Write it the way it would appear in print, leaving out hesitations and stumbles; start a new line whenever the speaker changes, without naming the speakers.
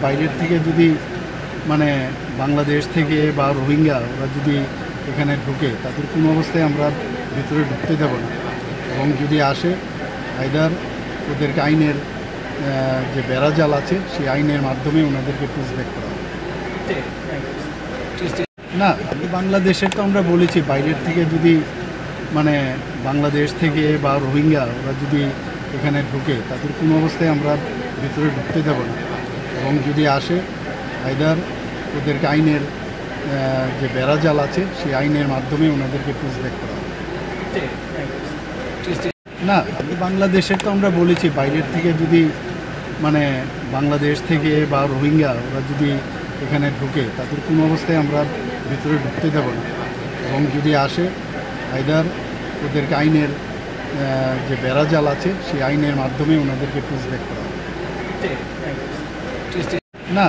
বাইরের থেকে যদি মানে বাংলাদেশ থেকে বা রোহিঙ্গা ওরা যদি এখানে ঢুকে তাদের কোনো অবস্থায় আমরা ভিতরে ঢুকতে দেব না, এবং যদি আসে আইদার ওদেরকে আইনের যে বেড়াজাল আছে সেই আইনের মাধ্যমে ওনাদেরকে পুশব্যাক করা হবে। না, বাংলাদেশের তো আমরা বলেছি বাইরের থেকে যদি মানে বাংলাদেশ থেকে বা রোহিঙ্গা ওরা যদি এখানে ঢুকে তাদের কোনো অবস্থায় আমরা ভিতরে ঢুকতে দেব না, এবং যদি আসে আইদার ওদেরকে আইনের যে বেড়াজাল আছে সেই আইনের মাধ্যমে ওনাদেরকে পুশব্যাক করা হবে। না, বাংলাদেশের তো আমরা বলেছি বাইরের থেকে যদি মানে বাংলাদেশ থেকে বা রোহিঙ্গা ওরা যদি এখানে ঢুকে তাদের কোনো অবস্থায় আমরা ভিতরে ঢুকতে দেব না, এবং যদি আসে আইদার ওদেরকে আইনের যে বেড়াজাল আছে সেই আইনের মাধ্যমে ওনাদেরকে পুশব্যাক করা হবে। না।